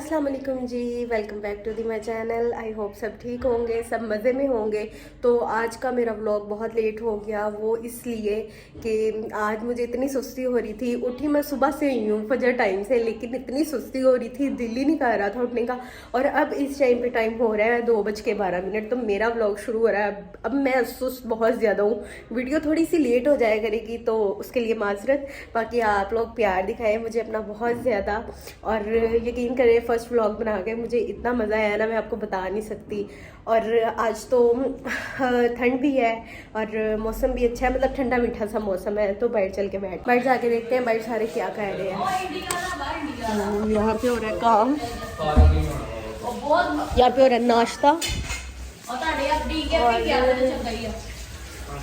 अस्सलाम वालेकुम जी, welcome back to the my channel. I hope सब ठीक होंगे, सब मज़े में होंगे। तो आज का मेरा व्लॉग बहुत लेट हो गया, वो इसलिए कि आज मुझे इतनी सुस्ती हो रही थी। उठी मैं सुबह से ही हूँ फजर टाइम से, लेकिन इतनी सुस्ती हो रही थी, दिल ही नहीं कर रहा था उठने का। और अब इस टाइम पे टाइम हो रहा है 2:12, तो मेरा व्लॉग शुरू हो रहा है। अब मैं सुस्त बहुत ज़्यादा हूँ, वीडियो थोड़ी सी लेट हो जाया करेगी, तो उसके लिए माजरत। बाकी आप लोग प्यार दिखाएं मुझे अपना बहुत ज़्यादा, और यकीन करें फर्स्ट व्लॉग बना के मुझे इतना मज़ा आया ना, मैं आपको बता नहीं सकती। और आज तो ठंड भी है और मौसम भी अच्छा है, मतलब ठंडा मीठा सा मौसम है। तो बाहर चल के बाहर जाके देखते हैं बाहर सारे क्या कह रहे हैं। तो यहाँ पे हो रहा है काम, यहाँ पे हो रहा है नाश्ता,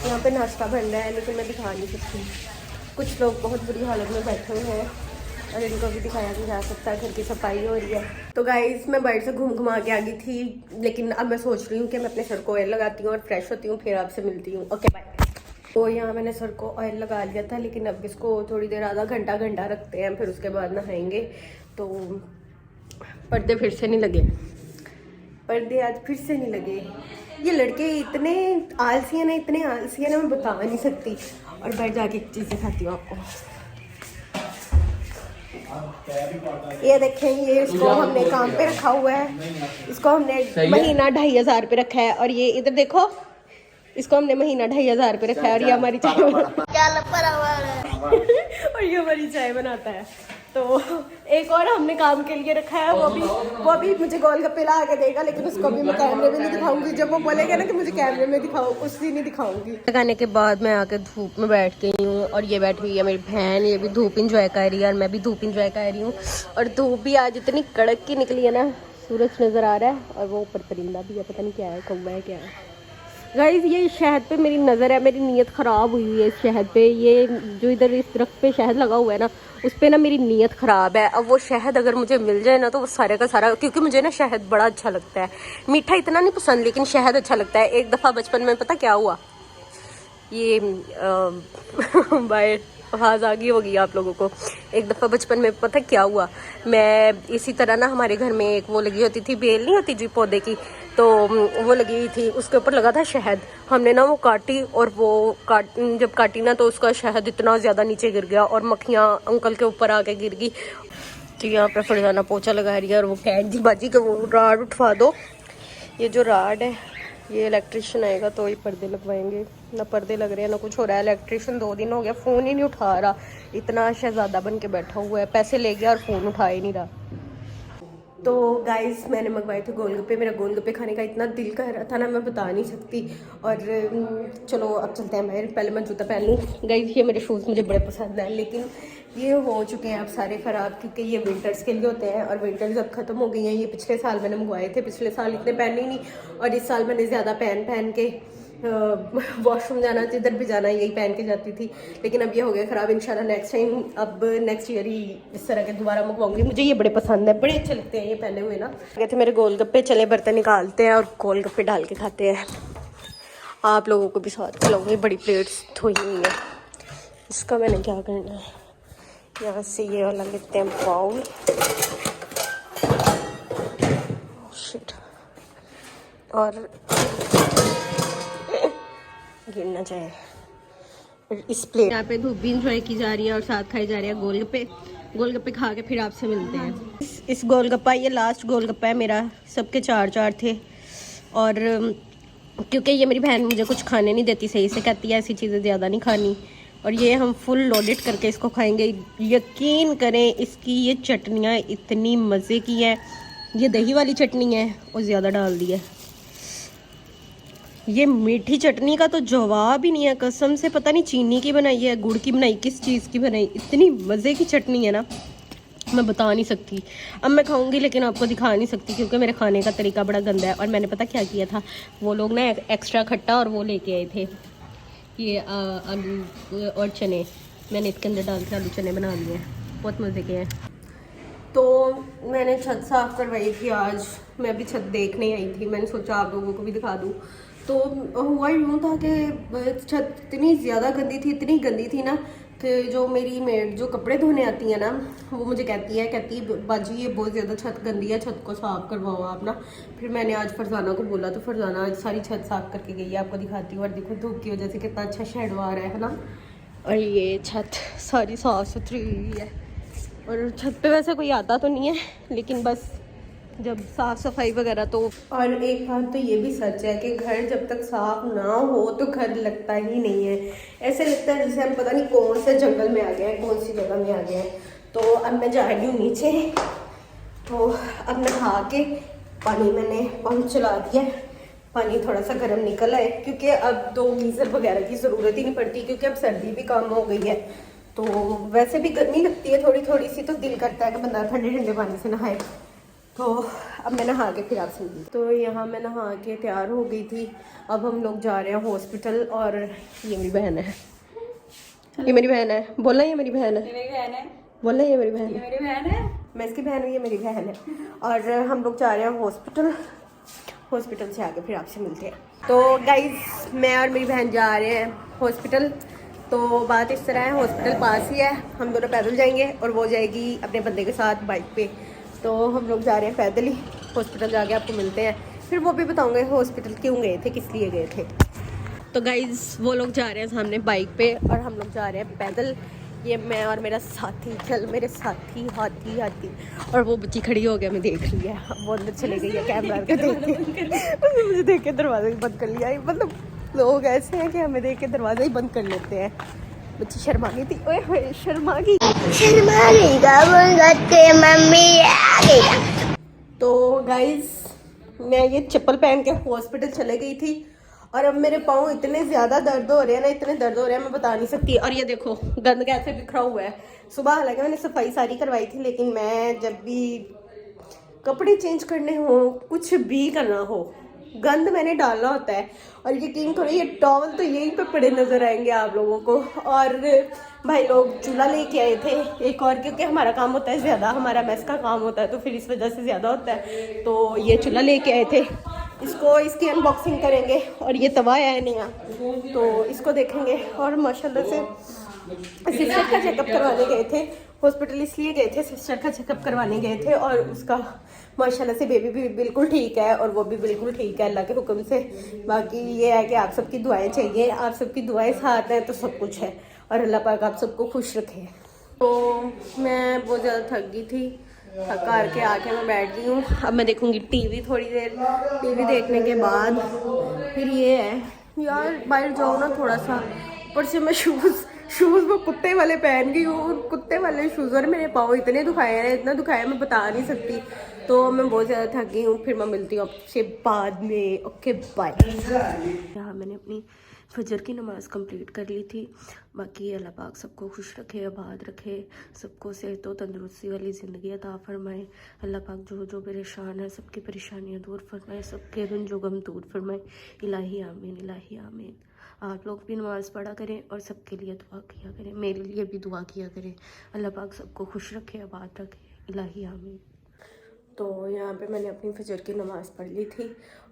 यहाँ पे नाश्ता बन रहा है, लेकिन मैं दिखा नहीं सकती। कुछ लोग बहुत बुरी हालत में बैठे हुए हैं और इनको भी दिखाया नहीं जा सकता। घर की सफाई हो रही है। तो गाइस मैं बाहर से घूम घुमा के आ गई थी, लेकिन अब मैं सोच रही हूँ कि मैं अपने सर को ऑयल लगाती हूँ और फ्रेश होती हूँ, फिर आपसे मिलती हूँ। Okay bye. तो यहाँ मैंने सर को ऑयल लगा लिया था, लेकिन अब इसको थोड़ी देर आधा घंटा रखते हैं, फिर उसके बाद नहाएंगे। तो पर्दे फिर से नहीं लगे, पर्दे आज फिर से नहीं लगे। ये लड़के इतने आलसी हैं ना, इतने आलसी हैं ना, मैं बता नहीं सकती। और बैठ जाके एक चीज़ दिखाती हूँ आपको। ये देखें, ये इसको हमने काम पे रखा हुआ है, इसको हमने महीना 2500 पे रखा है। और ये इधर देखो, इसको हमने महीना 2500 पे रखा है। और ये हमारी चाय और ये हमारी चाय बनाता है। तो एक और हमने काम के लिए रखा है, वो भी मुझे गोलगप्पे ला के देगा, लेकिन उसको भी मैं कैमरे में नहीं दिखाऊंगी। जब वो बोलेगा ना कि मुझे कैमरे में दिखाओ, उस दिन नहीं दिखाऊंगी। लगाने के बाद मैं आके धूप में बैठ गई हूँ, और ये बैठी हुई है मेरी बहन, ये भी धूप इंजॉय कर रही है और मैं भी धूप इंजॉय कर रही हूँ। और धूप भी आज इतनी कड़क की निकली है ना, सूरज नजर आ रहा है, और वो ऊपर परिंदा भी है, पता नहीं क्या है, कौवा है क्या है। गाइस ये शहद पे मेरी नज़र है, मेरी नीयत ख़राब हुई है इस शहद पे। ये जो इधर इस दरख्त पे शहद लगा हुआ है ना, उस पे ना मेरी नीयत ख़राब है। अब वो शहद अगर मुझे मिल जाए ना, तो वो सारे का सारा, क्योंकि मुझे ना शहद बड़ा अच्छा लगता है, मीठा इतना नहीं पसंद, लेकिन शहद अच्छा लगता है। एक दफ़ा बचपन में पता क्या हुआ, ये बाय आवाज़ आ गई होगी आप लोगों को। एक दफ़ा बचपन में पता क्या हुआ, मैं इसी तरह ना, हमारे घर में एक वो लगी होती थी, बेल नहीं होती जी पौधे की, तो वो लगी हुई थी, उसके ऊपर लगा था शहद। हमने ना वो काटी, और वो जब काटी ना, तो उसका शहद इतना ज़्यादा नीचे गिर गया, और मक्खियाँ अंकल के ऊपर आके गिर गई। तो यहाँ पर फरजाना पोछा लगा रही है, और वो कह जी बाजी का वो राड उठवा दो। ये जो राड है, ये इलेक्ट्रिशियन आएगा तो ही पर्दे लगवाएंगे। ना पर्दे लग रहे हैं ना कुछ हो रहा है। इलेक्ट्रिशियन 2 दिन हो गया, फ़ोन ही नहीं उठा रहा। इतना शहजादा बन के बैठा हुआ है, पैसे ले गया और फ़ोन उठा ही नहीं रहा। तो गाइस मैंने मंगवाए थे गोलगप्पे। मेरा गोलगप्पे खाने का इतना दिल कर रहा था ना, मैं बता नहीं सकती। और चलो अब चलते हैं बाहर। पहले मैं जूता पहन लूँ। गाइस ये मेरे शूज़ मुझे बड़े पसंद हैं, लेकिन ये हो चुके हैं अब सारे ख़राब, क्योंकि ये विंटर्स के लिए होते हैं, और विंटर्स अब ख़त्म हो गई हैं। ये पिछले साल मैंने मंगवाए थे, पिछले साल इतने पहने ही नहीं, और इस साल मैंने ज़्यादा पहन के वॉशरूम जाना, जिधर भी जाना यही पहन के जाती थी। लेकिन अब ये हो गया ख़राब। इंशाल्लाह नेक्स्ट टाइम, अब नेक्स्ट ईयर ही इस तरह के दोबारा मंगवाऊंगी। मुझे ये बड़े पसंद है, बड़े अच्छे लगते हैं ये पहने हुए ना। कहते मेरे गोलगप्पे, चले बर्तन निकालते हैं और गोलगप्पे डाल के खाते हैं। आप लोगों को भी साथ खिलाऊंगी। बड़ी प्लेट्स धोई हुई है। इसका मैंने क्या करना है, यहाँ से ये वाला लेते हैं बाउल, और गिरना चाहिए इस प्लेट। यहाँ पे धूप भी इंजॉय की जा रही है और साथ खाई जा रही है गोलगप्पे। गोलगप्पे खा के फिर आपसे मिलते हैं। इस गोलगप्पा, ये लास्ट गोलगप्पा है मेरा, सबके 4 थे। और क्योंकि ये मेरी बहन मुझे कुछ खाने नहीं देती सही से, कहती है ऐसी चीज़ें ज़्यादा नहीं खानी। और ये हम फुल लोडेड करके इसको खाएंगे। यकीन करें इसकी ये चटनियाँ इतनी मज़े की है। ये दही वाली चटनी है और ज़्यादा डाल दी है। ये मीठी चटनी का तो जवाब ही नहीं है, कसम से। पता नहीं चीनी की बनाई है, गुड़ की बनाई, किस चीज़ की बनाई, इतनी मज़े की चटनी है ना, मैं बता नहीं सकती। अब मैं खाऊंगी लेकिन आपको दिखा नहीं सकती, क्योंकि मेरे खाने का तरीका बड़ा गंदा है। और मैंने पता क्या किया था, वो लोग ना एक्स्ट्रा खट्टा और वो लेके आए थे, ये आलू और चने। मैंने इसके अंदर डाल के आलू चने बना लिए हैं, बहुत मज़े के हैं। तो मैंने छत साफ़ करवाई थी आज, मैं भी छत देखने आई थी। मैंने सोचा आप लोगों को भी दिखा दूँ। तो हुआ यूँ था कि छत इतनी ज़्यादा गंदी थी, इतनी गंदी थी ना, कि जो मेरी मेड जो कपड़े धोने आती है ना, वो मुझे कहती है बाजी ये बहुत ज़्यादा छत गंदी है, छत को साफ़ करवाओ आप ना। फिर मैंने आज फरजाना को बोला तो फरजाना आज सारी छत साफ़ करके गई है, आपको दिखाती हूँ। और देखो धूप की वजह से कितना अच्छा शेडो आ रहा है ना। और ये छत सारी साफ़ सुथरी हुई है। और छत पे वैसे कोई आता तो नहीं है, लेकिन बस जब साफ़ सफाई वगैरह तो। और एक बात तो ये भी सच है कि घर जब तक साफ ना हो तो घर लगता ही नहीं है। ऐसे लगता है जैसे हम पता नहीं कौन से जंगल में आ गए हैं, कौन सी जगह में आ गए हैं। तो अब मैं जा रही हूँ नीचे, तो अब नहा के पानी मैंने पंप चला दिया है, पानी थोड़ा सा गर्म निकल आए, क्योंकि अब तो गीज़र वगैरह की ज़रूरत ही नहीं पड़ती, क्योंकि अब सर्दी भी कम हो गई है। तो वैसे भी गर्मी लगती है थोड़ी थोड़ी सी, तो दिल करता है कि बंदा ठंडे ठंडे पानी से नहाए। तो अब मैं नहा के फिर आपसे मिली। तो यहाँ मैं नहा के तैयार हो गई थी। अब हम लोग जा रहे हैं हॉस्पिटल। और ये मेरी बहन है, ये मेरी बहन है, बोलना ये मेरी बहन है, मेरी बहन है, बोलना ये मेरी बहन है, मेरी बहन है, मैं इसकी बहन हूँ, ये मेरी बहन है। और हम लोग जा रहे हैं हॉस्पिटल, हॉस्पिटल से आके फिर आपसे मिलते हैं। तो गाइज मैं और मेरी बहन जा रहे हैं हॉस्पिटल। तो बात इस तरह है, हॉस्पिटल पास ही है, हम दोनों पैदल जाएंगे और वो जाएगी अपने बंदे के साथ बाइक पे। तो हम लोग जा रहे हैं पैदल ही, हॉस्पिटल जाके आपको मिलते हैं। फिर वो भी बताऊंगे हॉस्पिटल क्यों गए थे, किस लिए गए थे। तो गाइज वो लोग जा रहे हैं सामने बाइक पे और हम लोग जा रहे हैं पैदल। ये मैं और मेरा साथी, चल मेरे साथी हाथी। और वो बच्ची खड़ी हो गया, मैं देख लिया, वो अंदर चले गई है कैमरा के देख के। मुझे देख के दरवाजा ही बंद कर लिया। मतलब लोग ऐसे हैं कि हमें देख के दरवाजा ही बंद कर लेते हैं। बच्ची शर्मा गई थी, ओए होए शर्मा गई। तो गाइज मैं ये चप्पल पहन के हॉस्पिटल चले गई थी और अब मेरे पाँव इतने ज़्यादा दर्द हो रहे हैं ना, इतने दर्द हो रहे हैं मैं बता नहीं सकती। और ये देखो गंद कैसे बिखरा हुआ है। सुबह हालांकि मैंने सफाई सारी करवाई थी, लेकिन मैं जब भी कपड़े चेंज करने हो, कुछ भी करना हो, गंद मैंने डालना होता है। और यकीन करो ये टॉवल तो यहीं पे पड़े नजर आएंगे आप लोगों को। और भाई लोग चूल्हा लेके आए थे एक और, क्योंकि हमारा काम होता है ज़्यादा, हमारा मेस का काम होता है, तो फिर इस वजह से ज़्यादा होता है। तो ये चूल्हा लेके आए थे, इसकी अनबॉक्सिंग करेंगे। और ये तवा है नया, तो इसको देखेंगे। और माशाल्लाह से सिस्टर का चेकअप करवाने गए थे हॉस्पिटल, इसलिए गए थे, सिस्टर का चेकअप करवाने गए थे। और उसका माशाल्लाह से बेबी भी बिल्कुल ठीक है और वो भी बिल्कुल ठीक है अल्लाह के हुक्म से। बाकी ये है कि आप सबकी दुआएं चाहिए, आप सबकी दुआएं साथ हैं तो सब कुछ है। और अल्लाह पाक आप सबको खुश रखे। तो मैं बहुत ज़्यादा थक गई थी, थक कर के आके मैं बैठ गई हूँ। अब मैं देखूँगी टीवी थोड़ी देर, टीवी देखने के बाद फिर ये है यार बाहर जाओ ना थोड़ा सा। ऊपर से मैं शूज़ वो कुत्ते वाले पहन गई हूँ, कुत्ते वाले शूज़। और मेरे पाँव इतने दुखाए हैं, इतना दुखाया मैं बता नहीं सकती। तो मैं बहुत ज़्यादा थक गई हूँ। फिर मैं मिलती हूँ आपसे बाद में, ओके बाय। यहाँ मैंने अपनी फजर की नमाज कंप्लीट कर ली थी। बाकी अल्लाह पाक सबको खुश रखे, आबाद रखे, सबको सेहत व तंदुरुस्ती वाली ज़िंदगी अता फरमाए। अल्लाह पाक जो जो परेशान है सबकी परेशानियाँ दूर फरमाए, सबके गम जो गम दूर फरमाए। इलाही आमीन, इलाही आमीन। आप लोग भी नमाज़ पढ़ा करें और सबके लिए दुआ किया करें, मेरे लिए भी दुआ किया करें। अल्लाह पाक सबको खुश रखे, आबाद रखे, इलाही आमीन। तो यहाँ पे मैंने अपनी फजर की नमाज़ पढ़ ली थी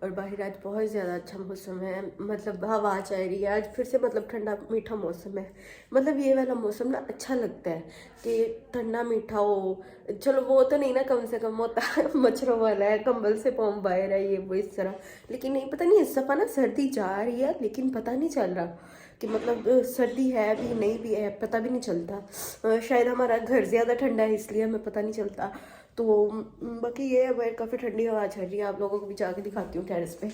और बाहर आज बहुत ज़्यादा अच्छा मौसम है, मतलब हवा चल रही है आज फिर से, मतलब ठंडा मीठा मौसम है। मतलब ये वाला मौसम ना अच्छा लगता है कि ठंडा मीठा हो। चलो वो तो नहीं ना, कम से कम होता है मच्छरों वाला है, कंबल से पाँव बाहर है, ये वो इस तरह। लेकिन नहीं, पता नहीं इस दफ़ा ना सर्दी जा रही है, लेकिन पता नहीं चल रहा कि मतलब सर्दी है भी नहीं भी है, पता भी नहीं चलता। शायद हमारा घर ज़्यादा ठंडा है इसलिए हमें पता नहीं चलता। तो बाकी ये है बाहर काफ़ी ठंडी हवा चल रही है, आप लोगों को भी जाके दिखाती हूँ टेरेस पे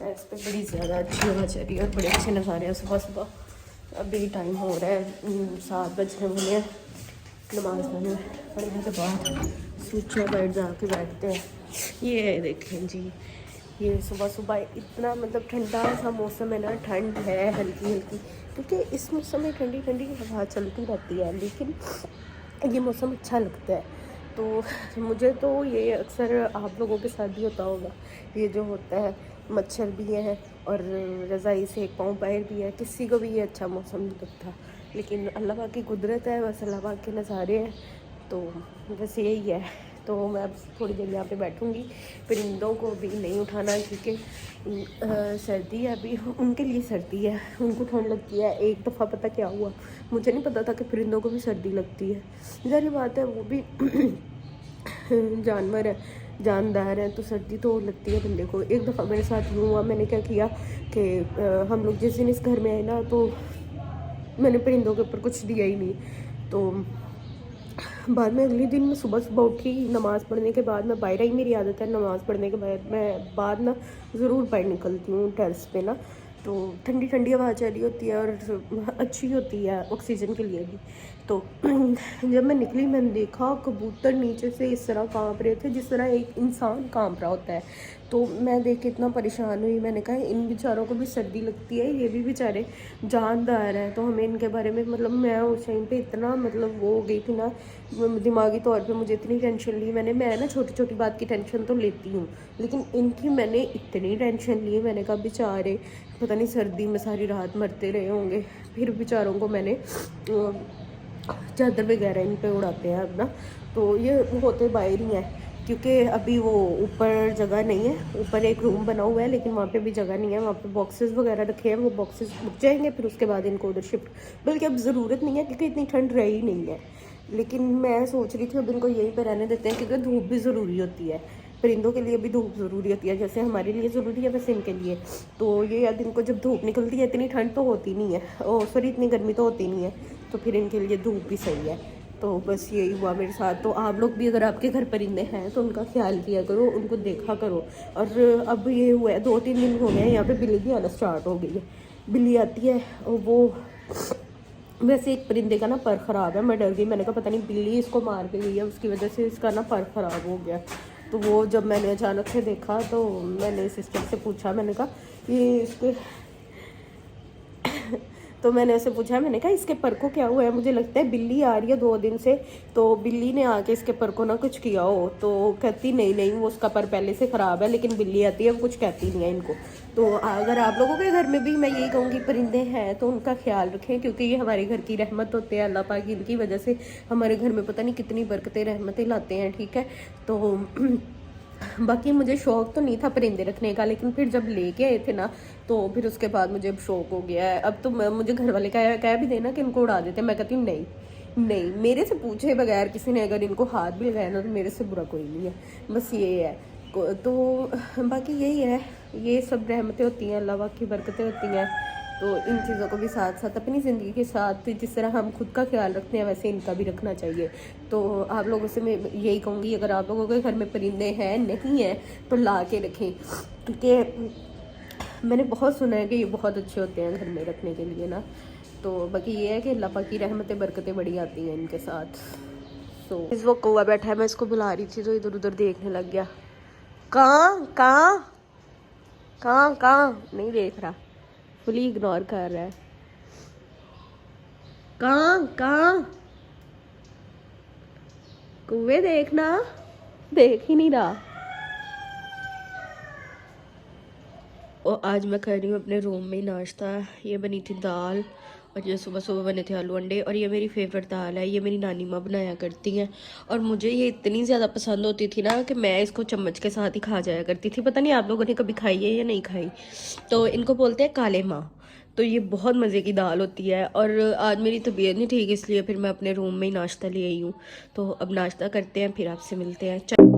बड़ी ज़्यादा अच्छी हवा चल रही है और बड़े अच्छे नज़ारे हैं सुबह सुबह। अभी टाइम हो रहा है 7 बजने वाले हैं, नमाज पढ़ने के बाद सूचा बैठ जाके बैठते हैं। ये देखें जी, ये सुबह सुबह इतना मतलब ठंडा सा मौसम है ना, ठंड है हल्की हल्की, क्योंकि इस मौसम में ठंडी ठंडी हवा चलती रहती है, लेकिन ये मौसम अच्छा लगता है। तो मुझे तो ये अक्सर आप लोगों के साथ भी होता होगा, ये जो होता है मच्छर भी है और रज़ाई से एक पाँव बाहर भी है, किसी को भी ये अच्छा मौसम नहीं लगता। लेकिन अल्लाह पाक की कुदरत है, बस अल्लाह पाक के नज़ारे हैं, तो बस यही है। तो मैं अब थोड़ी देर यहाँ पे बैठूँगी। परिंदों को भी नहीं उठाना क्योंकि सर्दी है अभी, उनके लिए सर्दी है, उनको ठंड लगती है। एक दफ़ा पता क्या हुआ, मुझे नहीं पता था कि परिंदों को भी सर्दी लगती है। ज़ाहिर बात है, वो भी जानवर है, जानदार है, तो सर्दी तो लगती है बंदे को। एक दफ़ा मेरे साथ यूँ हुआ, मैंने क्या किया कि हम लोग जिस दिन इस घर में आए ना, तो मैंने परिंदों के ऊपर कुछ दिया ही नहीं। तो बाद में अगले दिन मैं सुबह सुबह उठी, नमाज़ पढ़ने के बाद मैं बाहर आई, मेरी आदत है नमाज़ पढ़ने के बाद मैं बाद ना ज़रूर बाहर निकलती हूँ टेरेस पे ना, तो ठंडी ठंडी हवा चल रही होती है और अच्छी होती है ऑक्सीजन के लिए भी। तो जब मैं निकली, मैंने देखा कबूतर नीचे से इस तरह काँप रहे थे जिस तरह एक इंसान काँप रहा होता है। तो मैं देख के इतना परेशान हुई, मैंने कहा इन बेचारों को भी सर्दी लगती है, ये भी बेचारे जानदार हैं, तो हमें इनके बारे में मतलब मैं उस टाइम पे इतना मतलब वो हो गई थी ना, दिमागी तौर पे मुझे इतनी टेंशन ली मैं ना छोटी छोटी बात की टेंशन तो लेती हूँ, लेकिन इनकी मैंने इतनी टेंशन ली। मैंने कहा बेचारे पता नहीं सर्दी में सारी रात मरते रहे होंगे। फिर बेचारों को मैंने चादर वगैरह इन पे उड़ाते हैं अब ना, तो ये होते बाहर ही हैं क्योंकि अभी वो ऊपर जगह नहीं है। ऊपर एक रूम बना हुआ है लेकिन वहाँ पे भी जगह नहीं है, वहाँ पे बॉक्सेस वगैरह रखे हैं, वो बॉक्सेस रुक जाएंगे, फिर उसके बाद इनको उधर शिफ्ट। बल्कि अब ज़रूरत नहीं है क्योंकि इतनी ठंड रही नहीं है, लेकिन मैं सोच रही थी अब इनको यहीं पर रहने देते हैं क्योंकि धूप भी ज़रूरी होती है। परिंदों के लिए भी धूप ज़रूरी होती है, जैसे हमारे लिए ज़रूरी है वैसे इनके लिए। तो ये याद, इनको जब धूप निकलती है इतनी ठंड तो होती नहीं है, और सॉरी इतनी गर्मी तो होती नहीं है, तो फिर इनके लिए धूप भी सही है। तो बस यही हुआ मेरे साथ। तो आप लोग भी अगर आपके घर परिंदे हैं तो उनका ख्याल किया करो, उनको देखा करो। और अब ये हुआ है 2-3 दिन हो गए हैं, यहाँ पे बिल्ली भी आना स्टार्ट हो गई है। बिल्ली आती है और वो वैसे एक परिंदे का ना पर ख़राब है, मैं डर गई, मैंने कहा पता नहीं बिल्ली इसको मार के गई है, उसकी वजह से इसका ना पर ख़राब हो गया। तो वो जब मैंने अचानक से देखा तो मैंने सिस्टर से पूछा, मैंने कहा ये इसके तो मैंने ऐसे पूछा, मैंने कहा इसके पर को क्या हुआ है, मुझे लगता है बिल्ली आ रही है 2 दिन से, तो बिल्ली ने आके इसके पर को ना कुछ किया हो। तो कहती नहीं नहीं वो उसका पर पहले से ख़राब है, लेकिन बिल्ली आती है वो कुछ कहती नहीं है इनको। तो अगर आप लोगों के घर में भी मैं यही कहूँगी परिंदे हैं तो उनका ख्याल रखें, क्योंकि ये हमारे घर की रहमत होते हैं। अल्लाह पाक इनकी वजह से हमारे घर में पता नहीं कितनी बरकतें रहमतें लाते हैं, ठीक है। तो बाकी मुझे शौक़ तो नहीं था परिंदे रखने का, लेकिन फिर जब लेके आए थे ना तो फिर उसके बाद मुझे अब शौक़ हो गया है। अब तो मुझे घर वाले कह भी देना कि इनको उड़ा देते, मैं कहती हूँ नहीं नहीं, मेरे से पूछे बगैर किसी ने अगर इनको हाथ भी लगाया ना तो मेरे से बुरा कोई नहीं है, बस ये है। तो बाकी यही है, ये सब रहमतें होती हैं, अल्लाह की बरकतें होती हैं। तो इन चीज़ों को भी साथ साथ अपनी ज़िंदगी के साथ जिस तरह हम खुद का ख्याल रखते हैं वैसे इनका भी रखना चाहिए। तो आप लोगों से मैं यही कहूँगी, अगर आप लोगों के घर में परिंदे हैं नहीं हैं तो ला के रखें, क्योंकि मैंने बहुत सुना है कि ये बहुत अच्छे होते हैं घर में रखने के लिए ना। तो बाकी ये है कि अल्लाह पाक की रहमतें बरकतें बड़ी आती हैं इनके साथ। तो इस वक्त कौवा बैठा है, मैं इसको बुला रही थी तो इधर उधर देखने लग गया। कहाँ कहाँ कहाँ कहाँ नहीं देख रहा, फुली इग्नोर कर रहा है। कहाँ कहाँ कौवे देखना, देख ही नहीं रहा। और आज मैं कर रही हूँ अपने रूम में ही नाश्ता। ये बनी थी दाल और ये सुबह सुबह बने थे आलू अंडे, और ये मेरी फेवरेट दाल है, ये मेरी नानी माँ बनाया करती हैं। और मुझे ये इतनी ज़्यादा पसंद होती थी ना कि मैं इसको चम्मच के साथ ही खा जाया करती थी। पता नहीं आप लोगों ने कभी खाई है या नहीं खाई। तो इनको बोलते हैं काले माँ। तो ये बहुत मज़े की दाल होती है। और आज मेरी तबीयत नहीं ठीक, इसलिए फिर मैं अपने रूम में ही नाश्ता ले आई हूँ। तो अब नाश्ता करते हैं, फिर आपसे मिलते हैं।